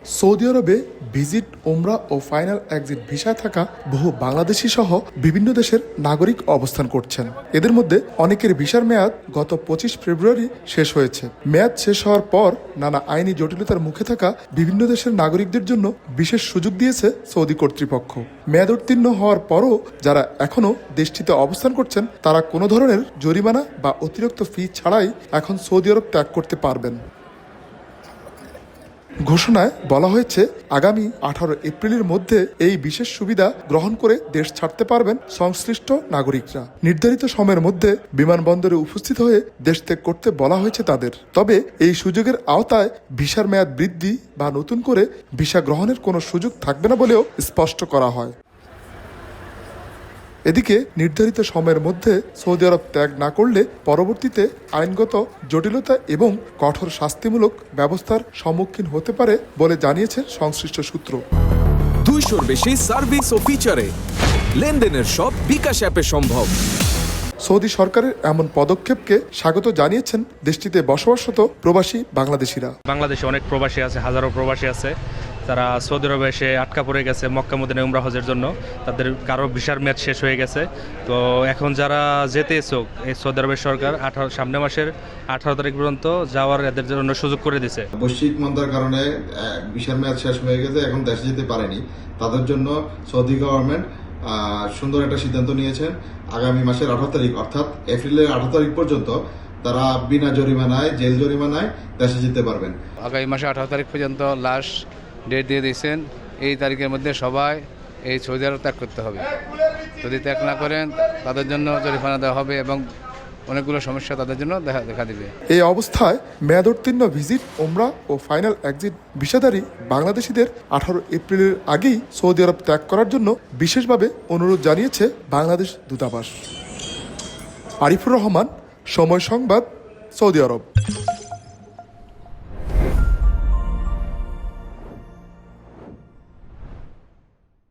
Saudi আরবে visit, ওমরা ও final exit ভিসায় থাকা বহু বাংলাদেশি সহ বিভিন্ন দেশের নাগরিক অবস্থান করছেন। এদের মধ্যে অনেকের ভিসার মেয়াদ গত 25 ফেব্রুয়ারি শেষ হয়েছে। মেয়াদ শেষ হওয়ার পর নানা আইনি জটিলতার মুখে থাকা বিভিন্ন দেশের নাগরিকদের জন্য বিশেষ সুযোগ দিয়েছে সৌদি কর্তৃপক্ষ। মেয়াদ উত্তীর্ণ হওয়ার পরও যারা এখনও দেশটিতে অবস্থান করছেন তারা কোনো ধরনের জরিমানা বা অতিরিক্ত ফি ছাড়াই এখন সৌদি আরব ত্যাগ করতে পারবেন। ঘোষণায় বলা হয়েছে, আগামী 18 এপ্রিলের মধ্যে এই বিশেষ সুবিধা গ্রহণ করে দেশ ছাড়তে পারবেন সংশ্লিষ্ট নাগরিকরা। নির্ধারিত সময়ের মধ্যে বিমানবন্দরে উপস্থিত হয়ে দেশ ত্যাগ করতে বলা হয়েছে তাদের। তবে এই সুযোগের আওতায় ভিসার মেয়াদ বৃদ্ধি বা নতুন করে ভিসা গ্রহণের কোনো সুযোগ থাকবে না বলেও স্পষ্ট করা হয়। এদিকে নির্ধারিত সময়ের মধ্যে সৌদি আরব ত্যাগ না করলে পরবর্তীতে আইনগত জটিলতা এবং কঠোর শাস্তিমূলক ব্যবস্থার সম্মুখীন হতে পারে বলে জানিয়েছে সংশ্লিষ্ট সূত্র। 200-র বেশি সার্ভিস ও ফিচারে লেনদেনের সব বিকাশ অ্যাপে সম্ভব। সৌদি সরকারের এমন পদক্ষেপকে স্বাগত জানিয়েছেন দেশটিতে বসবাসরত প্রবাসী বাংলাদেশিরা। বাংলাদেশে অনেক প্রবাসী আছে, হাজারো প্রবাসী আছে, তারা সৌদি আরবে এসে আটকা পড়ে গেছে মক্কা মদিনা উমরা হজের জন্য। তাদের কারো ভিসার মেয়াদ শেষ হয়ে গেছে। তো এখন যারা যেতে ইচ্ছুক, এই সৌদি আরবের সরকার সামনে মাসের 18 তারিখ পর্যন্ত যাওয়ার এদের জন্য সুযোগ করে দিয়েছে। বৈশ্বিক মন্দার কারণে ভিসার মেয়াদ শেষ হয়ে গেছে, এখন দেশে যেতে পারেনি। তাদের জন্য সৌদি গভর্নমেন্ট সুন্দর একটা সিদ্ধান্ত নিয়েছেন। আগামী মাসের 18 তারিখ অর্থাৎ এপ্রিলের 18 তারিখ পর্যন্ত তারা বিনা জরিমানায়, জেল জরিমানায় দেশে যেতে পারবেন। আগামী মাসে 18 তারিখ পর্যন্ত লাস্ট ডেট দিয়ে দিয়েছেন। এই তারিখের মধ্যে সবাই এই সৌদি আরব ত্যাগ করতে হবে। যদি ত্যাগ না করেন তাদের জন্য জরিমানা দেওয়া হবে এবং অনেকগুলো সমস্যা তাদের জন্য দেখা দিবে। এই অবস্থায় মেয়াদোত্তীর্ণ ভিজিট, ওমরা ও ফাইনাল এক্সিট ভিসাধারী বাংলাদেশিদের 18 এপ্রিলের আগেই সৌদি আরব ত্যাগ করার জন্য বিশেষভাবে অনুরোধ জানিয়েছে বাংলাদেশ দূতাবাস। আরিফুর রহমান, সময় সংবাদ, সৌদি আরব।